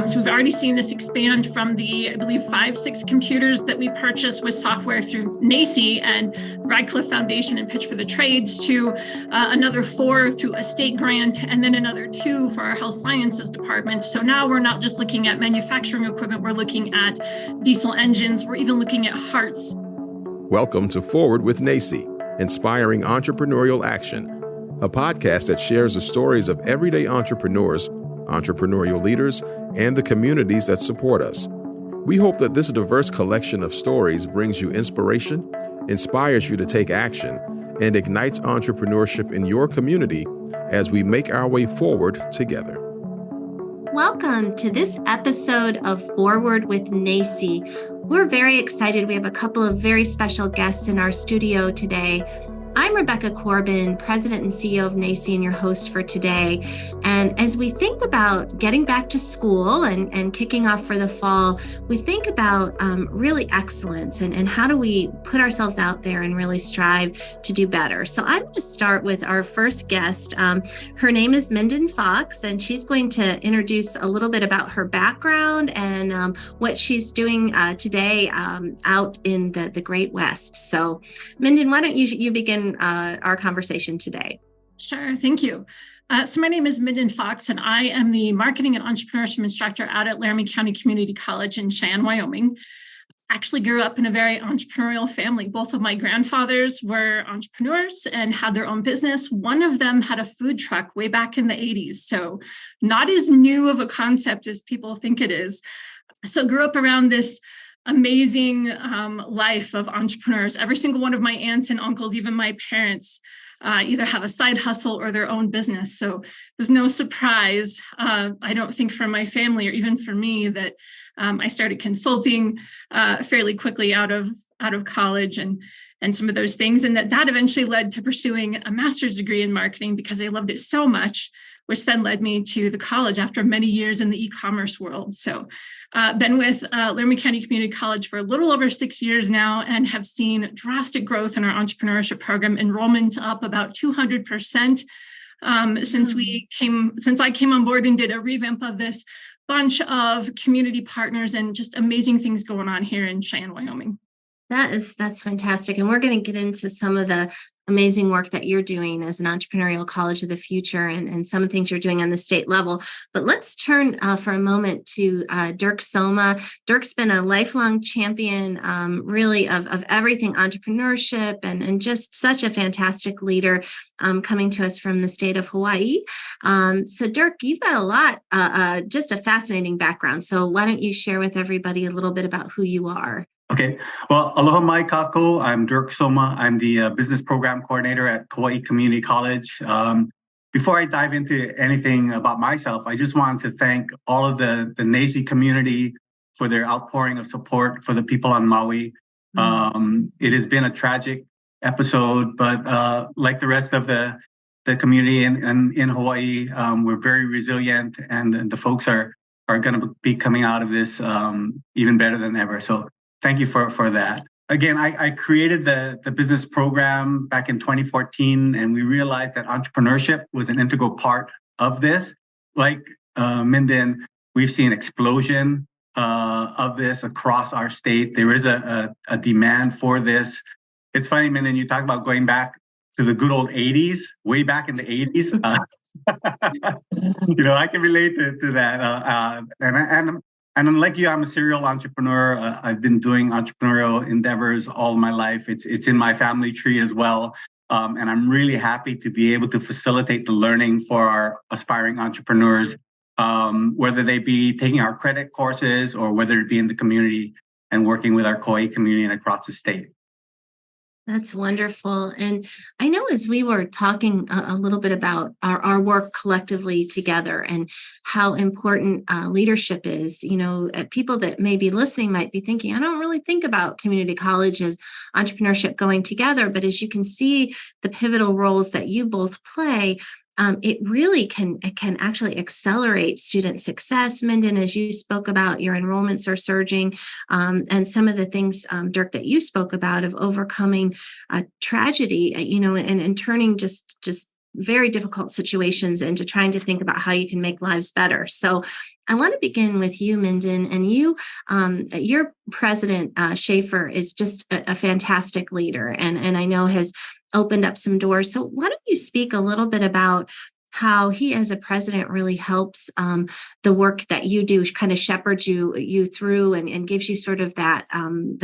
So we've already seen this expand from the, I believe, 5-6 computers that we purchased with software through NACCE and the Radcliffe Foundation and Pitch for the Trades to another 4 through a state grant, and then another 2 for our health sciences department. So now we're not just looking at manufacturing equipment, we're looking at diesel engines, we're even looking at hearts. Welcome to Forward with NACCE, Inspiring Entrepreneurial Action, a podcast that shares the stories of everyday entrepreneurs, entrepreneurial leaders, and the communities that support us. We hope that this diverse collection of stories brings you inspiration, inspires you to take action, and ignites entrepreneurship in your community as we make our way forward together. Welcome to this episode of Forward with NACCE. We're very excited. We have a couple of very special guests in our studio today. I'm Rebecca Corbin, President and CEO of NACCE, and your host for today. And as we think about getting back to school and kicking off for the fall, we think about really excellence and how do we put ourselves out there and really strive to do better. So I'm going to start with our first guest. Her name is Minden Fox, and she's going to introduce a little bit about her background and what she's doing today out in the Great West. So Minden, why don't you begin our conversation today? Sure, thank you. So my name is Minden Fox, and I am the Marketing and Entrepreneurship Instructor out at Laramie County Community College in Cheyenne, Wyoming. Actually grew up in a very entrepreneurial family. Both of my grandfathers were entrepreneurs and had their own business. One of them had a food truck way back in the 80s, so not as new of a concept as people think it is. So grew up around this amazing life of entrepreneurs. Every single one of my aunts and uncles, even my parents, either have a side hustle or their own business. So it was no surprise, I don't think for my family or even for me, that I started consulting fairly quickly out of college and some of those things. And that eventually led to pursuing a master's degree in marketing because I loved it so much, which then led me to the college after many years in the e-commerce world. So been with Laramie County Community College for a little over 6 years now and have seen drastic growth in our entrepreneurship program, enrollment up about 200% since I came on board and did a revamp of this, bunch of community partners and just amazing things going on here in Cheyenne, Wyoming. That's fantastic. And we're going to get into some of the amazing work that you're doing as an entrepreneurial college of the future and some of the things you're doing on the state level. But let's turn for a moment to Dirk Soma. Dirk's been a lifelong champion, really, of everything entrepreneurship and just such a fantastic leader coming to us from the state of Hawaii. So Dirk, you've got a lot, just a fascinating background. So why don't you share with everybody a little bit about who you are? Okay. Well, aloha mai kako. I'm Dirk Soma. I'm the business program coordinator at Kauai Community College. Before I dive into anything about myself, I just wanted to thank all of the NACCE community for their outpouring of support for the people on Maui. It has been a tragic episode, but like the rest of the community in Hawaii, we're very resilient, and the folks are going to be coming out of this even better than ever. So thank you for that. Again, I created the business program back in 2014, and we realized that entrepreneurship was an integral part of this. Like Minden, we've seen explosion of this across our state. There is a demand for this. It's funny, Minden, you talk about going back to the good old 80s, way back in the 80s. I can relate to that. And unlike you, I'm a serial entrepreneur. I've been doing entrepreneurial endeavors all my life. It's in my family tree as well. And I'm really happy to be able to facilitate the learning for our aspiring entrepreneurs, whether they be taking our credit courses or whether it be in the community and working with our Kauai community and across the state. That's wonderful. And I know as we were talking a little bit about our work collectively together and how important leadership is, people that may be listening might be thinking, I don't really think about community college as entrepreneurship going together. But as you can see, the pivotal roles that you both play, it really can actually accelerate student success. Minden, as you spoke about, your enrollments are surging, and some of the things, Dirk, that you spoke about of overcoming tragedy, and turning just very difficult situations into trying to think about how you can make lives better. So I want to begin with you, Minden, and your president, Schaefer, is just a fantastic leader, and I know has opened up some doors. So why don't you speak a little bit about how he, as a president, really helps the work that you do, kind of shepherds you through and gives you sort of that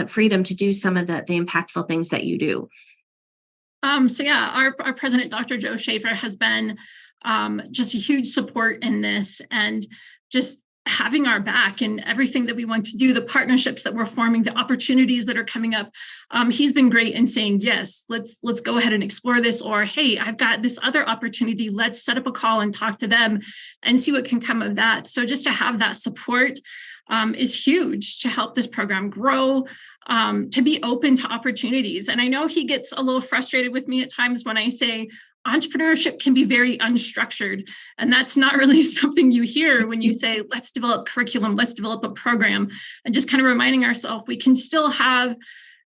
freedom to do some of the impactful things that you do. Our president, Dr. Joe Schaefer, has been just a huge support in this, and just having our back in everything that we want to do, the partnerships that we're forming, the opportunities that are coming up. He's been great in saying, yes, let's go ahead and explore this, or, hey, I've got this other opportunity. Let's set up a call and talk to them and see what can come of that. So just to have that support is huge to help this program grow, to be open to opportunities. And I know he gets a little frustrated with me at times when I say, entrepreneurship can be very unstructured. And that's not really something you hear when you say, let's develop curriculum, let's develop a program, and just kind of reminding ourselves we can still have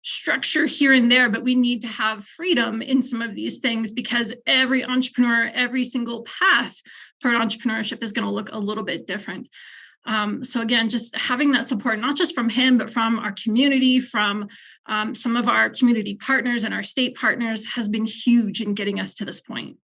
structure here and there, but we need to have freedom in some of these things, because every entrepreneur, every single path toward entrepreneurship is going to look a little bit different. So again, just having that support, not just from him, but from our community, from some of our community partners and our state partners, has been huge in getting us to this point.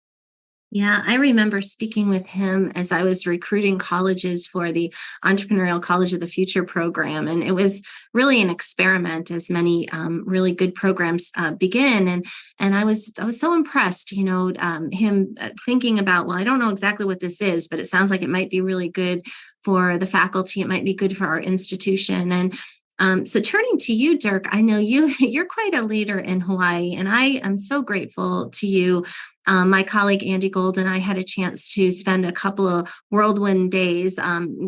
Yeah, I remember speaking with him as I was recruiting colleges for the Entrepreneurial College of the Future program. And it was really an experiment, as many really good programs begin. And I was so impressed, him thinking about, well, I don't know exactly what this is, but it sounds like it might be really good for the faculty. It might be good for our institution. And so turning to you, Dirk, I know you're quite a leader in Hawaii, and I am so grateful to you. My colleague, Andy Gold, and I had a chance to spend a couple of whirlwind days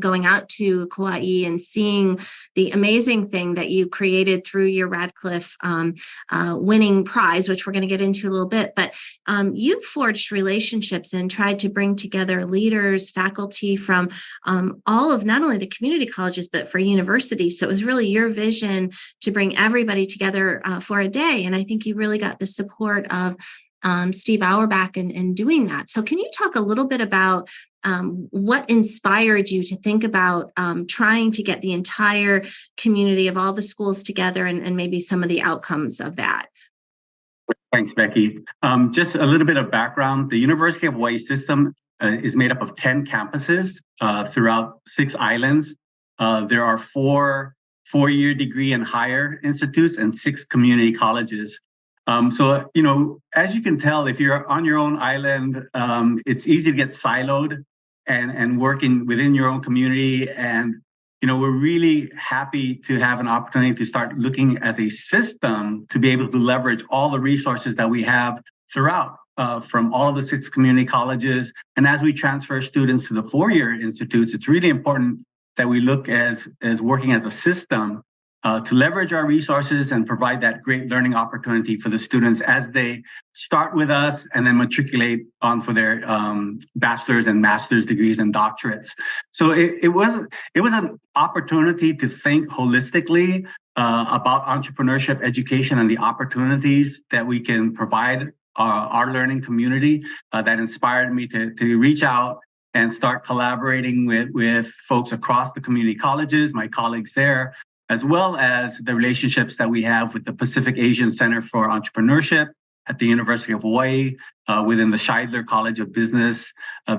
going out to Kauai and seeing the amazing thing that you created through your Radcliffe winning prize, which we're going to get into a little bit. But you forged relationships and tried to bring together leaders, faculty from all of not only the community colleges, but for universities. So it was really your vision to bring everybody together for a day. And I think you really got the support of Steve Auerbach in doing that. So can you talk a little bit about what inspired you to think about trying to get the entire community of all the schools together, and maybe some of the outcomes of that? Thanks, Becky. Just a little bit of background. The University of Hawaii system is made up of 10 campuses throughout 6 islands. There are 4 four-year degree and higher institutes and 6 community colleges. So, as you can tell, if you're on your own island, it's easy to get siloed and working within your own community. And, we're really happy to have an opportunity to start looking as a system to be able to leverage all the resources that we have throughout from all of the 6 community colleges. And as we transfer students to the 4-year institutes, it's really important that we look as working as a system to leverage our resources and provide that great learning opportunity for the students as they start with us and then matriculate on for their bachelor's and master's degrees and doctorates. So it was an opportunity to think holistically about entrepreneurship education and the opportunities that we can provide our learning community that inspired me to reach out and start collaborating with folks across the community colleges, my colleagues there, as well as the relationships that we have with the Pacific Asian Center for Entrepreneurship at the University of Hawaii, within the Scheidler College of Business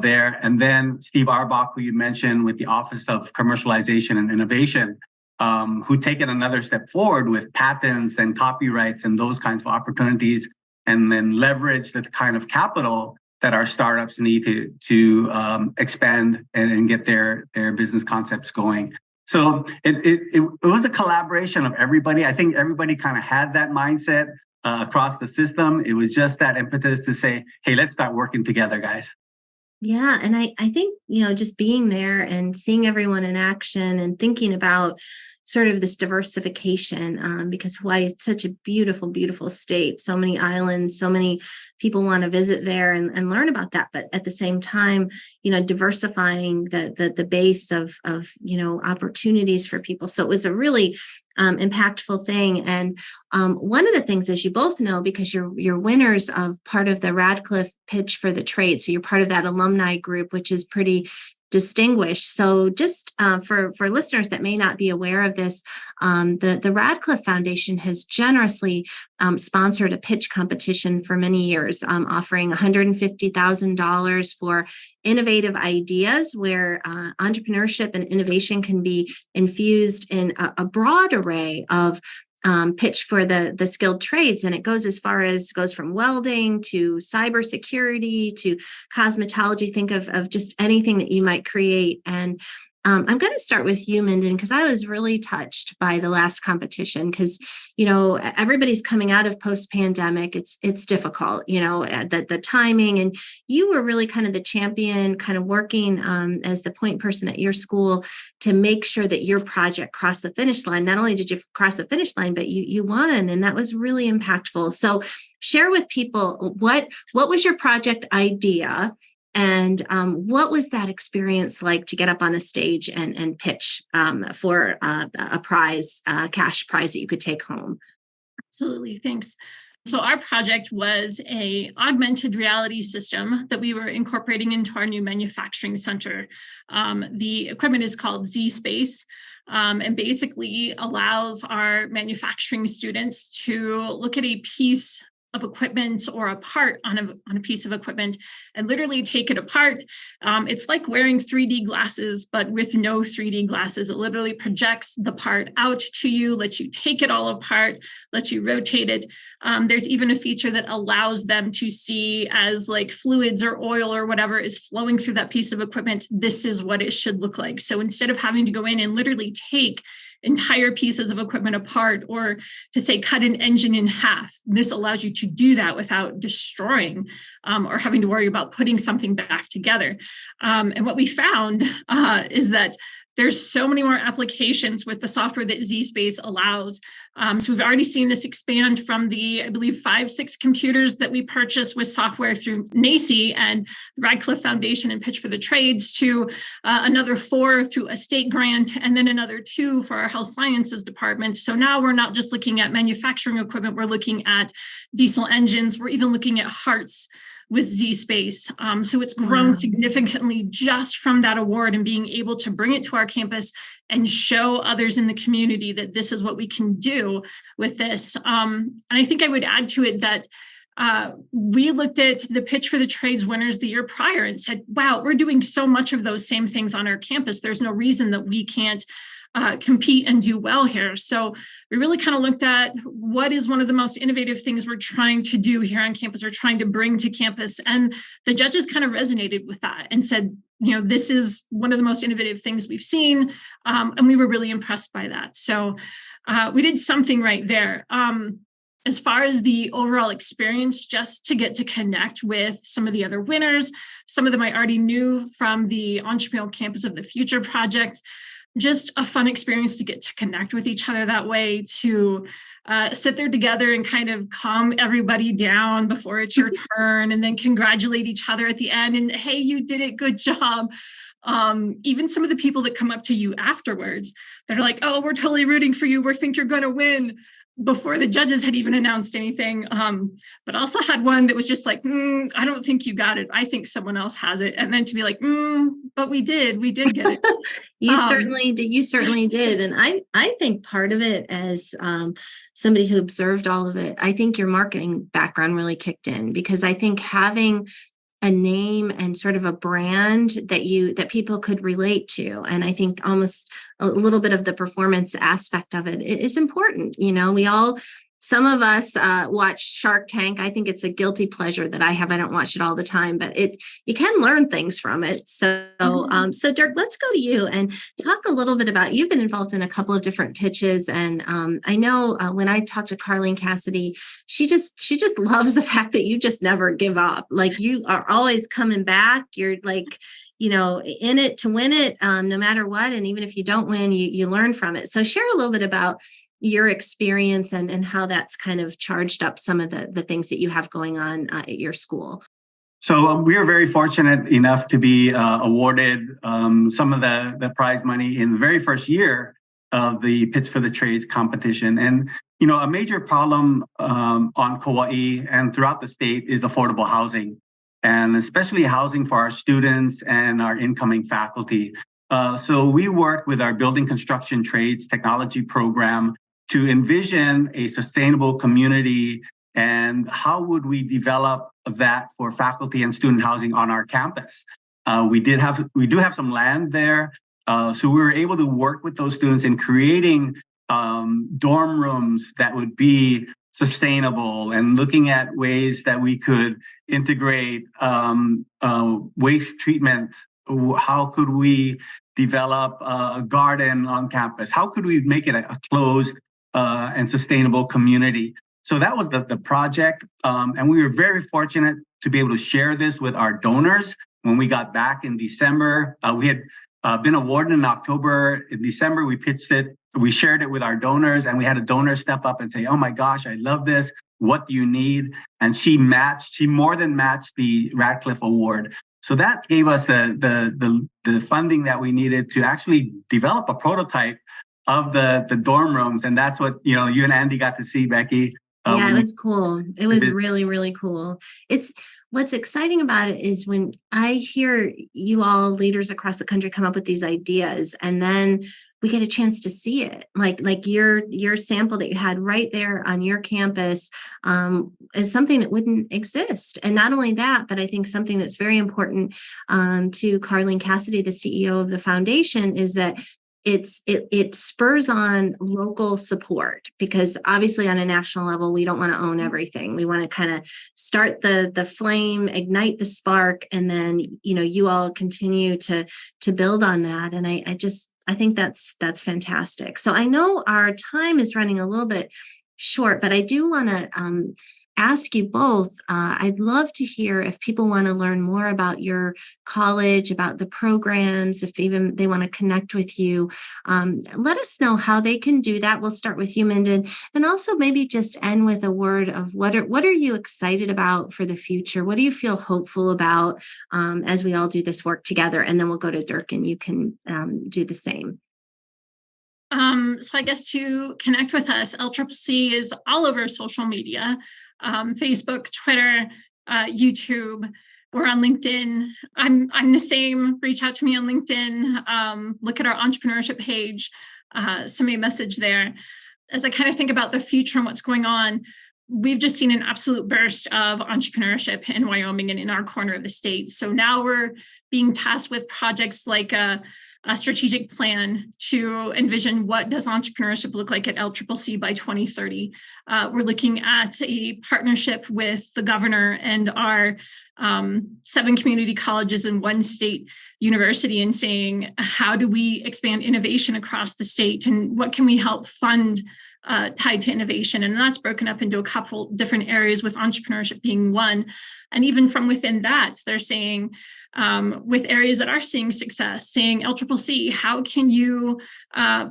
there. And then Steve Auerbach, who you mentioned, with the Office of Commercialization and Innovation, who taken another step forward with patents and copyrights and those kinds of opportunities, and then leverage the kind of capital that our startups need to expand and get their business concepts going. So it was a collaboration of everybody. I think everybody kind of had that mindset across the system. It was just that impetus to say, hey, let's start working together, guys. Yeah. And I think, just being there and seeing everyone in action and thinking about, sort of this diversification, because Hawaii is such a beautiful, beautiful state, so many islands, so many people want to visit there and learn about that. But at the same time, diversifying the base of opportunities for people. So it was a really impactful thing. And one of the things, as you both know, because you're winners of part of the Radcliffe Pitch for the Trade, so you're part of that alumni group, which is pretty distinguished. So just for listeners that may not be aware of this, the Radcliffe Foundation has generously sponsored a pitch competition for many years, offering $150,000 for innovative ideas where entrepreneurship and innovation can be infused in a broad array of pitch for the skilled trades. And it goes goes from welding to cybersecurity to cosmetology. Think of just anything that you might create. And I'm going to start with you, Minden, because I was really touched by the last competition because, everybody's coming out of post-pandemic. It's difficult, the timing, and you were really kind of the champion, kind of working as the point person at your school to make sure that your project crossed the finish line. Not only did you cross the finish line, but you won, and that was really impactful. So share with people what was your project idea? And what was that experience like to get up on a stage and pitch for a prize, cash prize that you could take home? Absolutely. Thanks. So our project was a augmented reality system that we were incorporating into our new manufacturing center. The equipment is called Z-Space. And basically allows our manufacturing students to look at a piece of equipment or a part on a piece of equipment and literally take it apart. It's like wearing 3D glasses, but with no 3D glasses. It literally projects the part out to you, lets you take it all apart, lets you rotate it. There's even a feature that allows them to see as like fluids or oil or whatever is flowing through that piece of equipment. This is what it should look like. So instead of having to go in and literally take entire pieces of equipment apart or to say cut an engine in half, this allows you to do that without destroying or having to worry about putting something back together. And what we found is that there's so many more applications with the software that Z-Space allows. So we've already seen this expand from the, I believe, 5-6 computers that we purchased with software through NACCE and the Radcliffe Foundation and Pitch for the Trades to another 4 through a state grant, and then another 2 for our health sciences department. So now we're not just looking at manufacturing equipment, we're looking at diesel engines, we're even looking at hearts with Z-Space. So it's grown significantly just from that award and being able to bring it to our campus and show others in the community that this is what we can do with this. And I think I would add to it that we looked at the Pitch for the Trades winners the year prior and said, wow, we're doing so much of those same things on our campus. There's no reason that we can't compete and do well here. So we really kind of looked at what is one of the most innovative things we're trying to do here on campus or trying to bring to campus. And the judges kind of resonated with that and said, this is one of the most innovative things we've seen. And we were really impressed by that. So we did something right there. As far as the overall experience, just to get to connect with some of the other winners, some of them I already knew from the Entrepreneurial Campus of the Future project. Just a fun experience to get to connect with each other that way, to sit there together and kind of calm everybody down before it's your turn, and then congratulate each other at the end and, hey, you did it, good job. Even some of the people that come up to you afterwards that are like, oh, we're totally rooting for you, we think you're going to win, before the judges had even announced anything. But also had one that was just like, I don't think you got it. I think someone else has it. And then to be like, but we did get it. You certainly did. And I think part of it, as somebody who observed all of it, I think your marketing background really kicked in, because I think having a name and sort of a brand that people could relate to. And I think almost a little bit of the performance aspect of it is important. We all Some of us watch Shark Tank. I think it's a guilty pleasure that I have. I don't watch it all the time, but you can learn things from it. So, so Dirk, let's go to you and talk a little bit about, you've been involved in a couple of different pitches. And I know when I talked to Carleen Cassidy, she just loves the fact that you just never give up. Like, you are always coming back. You're like, in it to win it, no matter what. And even if you don't win, you learn from it. So share a little bit about your experience and how that's kind of charged up some of the things that you have going on at your school. So we are very fortunate enough to be awarded some of the prize money in the very first year of the Pitch for the Trades competition. And, a major problem on Kauai and throughout the state is affordable housing, and especially housing for our students and our incoming faculty. So we worked with our Building Construction Trades Technology program to envision a sustainable community and how would we develop that for faculty and student housing on our campus. We do have some land there, so we were able to work with those students in creating dorm rooms that would be sustainable and looking at ways that we could integrate waste treatment. How could we develop a garden on campus? How could we make it a closed and sustainable community? So that was the project. And we were very fortunate to be able to share this with our donors. When we got back in December, we had been awarded in October. In December, we pitched it. We shared it with our donors, and we had a donor step up and say, "Oh my gosh, I love this. What do you need?" And she more than matched the Radcliffe Award. So that gave us the funding that we needed to actually develop a prototype of the dorm rooms. And that's what, you and Andy got to see, Becky. Yeah, it was cool. It was really, really cool. What's exciting about it is when I hear you all leaders across the country come up with these ideas, and then we get a chance to see it. Like your sample that you had right there on your campus is something that wouldn't exist. And not only that, but I think something that's very important to Carleen Cassidy, the CEO of the foundation, is that it spurs on local support, because obviously on a national level, we don't want to own everything. We want to kind of start the flame, ignite the spark, and then, you all continue to build on that. And I think that's fantastic. So I know our time is running a little bit short, but I do want to ask you both. I'd love to hear if people want to learn more about your college, about the programs, if even they want to connect with you. Let us know how they can do that. We'll start with you, Minden, and also maybe just end with a word of what are you excited about for the future? What do you feel hopeful about as we all do this work together? And then we'll go to Dirk, and you can do the same. So I guess to connect with us, LCCC is all over social media. Facebook, Twitter, YouTube. We're on LinkedIn. I'm the same. Reach out to me on LinkedIn. Look at our entrepreneurship page. Send me a message there. As I kind of think about the future and what's going on, we've just seen an absolute burst of entrepreneurship in Wyoming and in our corner of the state. So now we're being tasked with projects like a strategic plan to envision what does entrepreneurship look like at LCCC by 2030. We're looking at a partnership with the governor and our 7 community colleges and 1 state university, and saying, how do we expand innovation across the state, and what can we help fund tied to innovation? And that's broken up into a couple different areas, with entrepreneurship being one. And even from within that, they're saying, with areas that are seeing success, saying, LCCC, how can you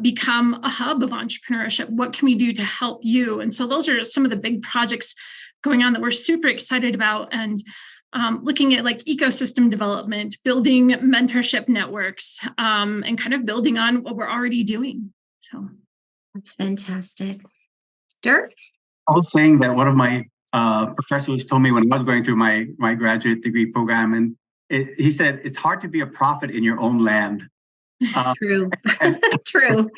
become a hub of entrepreneurship? What can we do to help you? And so those are some of the big projects going on that we're super excited about, and looking at like ecosystem development, building mentorship networks, and kind of building on what we're already doing. So that's fantastic. Dirk? I was saying that one of my professors told me when I was going through my graduate degree program, and he said, it's hard to be a prophet in your own land. True. True.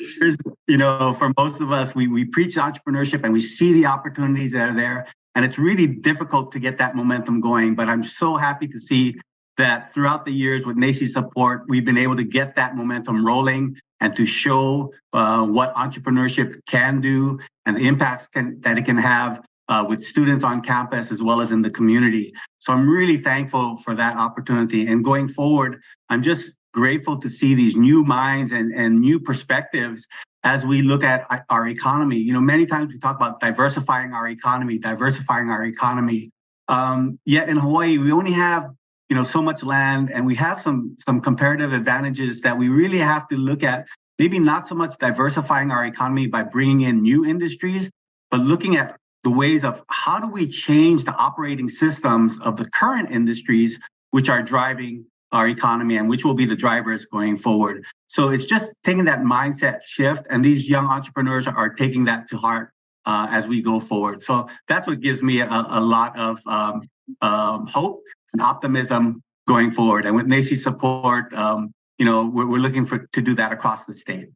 For most of us, we preach entrepreneurship and we see the opportunities that are there, and it's really difficult to get that momentum going. But I'm so happy to see that throughout the years with NACCE support, we've been able to get that momentum rolling. and to show what entrepreneurship can do and the impacts that it can have with students on campus as well as in the community. So I'm really thankful for that opportunity. And going forward, I'm just grateful to see these new minds and new perspectives as we look at our economy. Many times we talk about diversifying our economy. Yet in Hawaii, we only have so much land, and we have some comparative advantages that we really have to look at. Maybe not so much diversifying our economy by bringing in new industries, but looking at the ways of how do we change the operating systems of the current industries which are driving our economy and which will be the drivers going forward. So it's just taking that mindset shift, and these young entrepreneurs are taking that to heart as we go forward. So that's what gives me a lot of hope and optimism going forward. And with NACCE support, we're looking to do that across the state.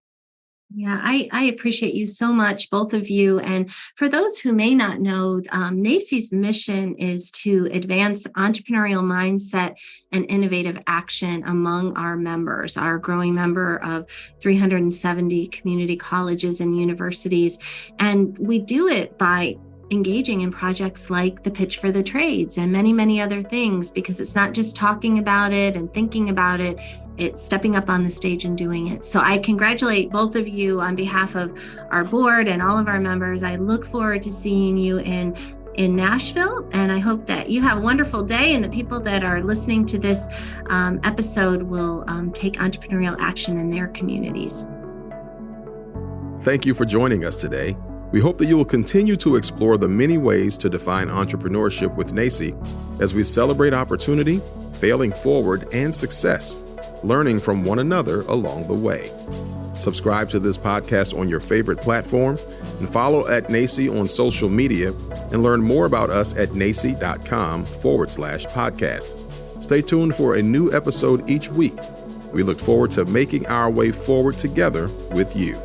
Yeah, I appreciate you so much, both of you. And for those who may not know, NACCE's mission is to advance entrepreneurial mindset and innovative action among our members, our growing member of 370 community colleges and universities. And we do it by engaging in projects like the Pitch for the Trades and many, many other things, because it's not just talking about it and thinking about it, it's stepping up on the stage and doing it. So I congratulate both of you on behalf of our board and all of our members. I look forward to seeing you in Nashville, and I hope that you have a wonderful day, and the people that are listening to this episode will take entrepreneurial action in their communities. Thank you for joining us today. We hope that you will continue to explore the many ways to define entrepreneurship with NACCE as we celebrate opportunity, failing forward, and success, learning from one another along the way. Subscribe to this podcast on your favorite platform and follow at NACCE on social media, and learn more about us at nacce.com/podcast. Stay tuned for a new episode each week. We look forward to making our way forward together with you.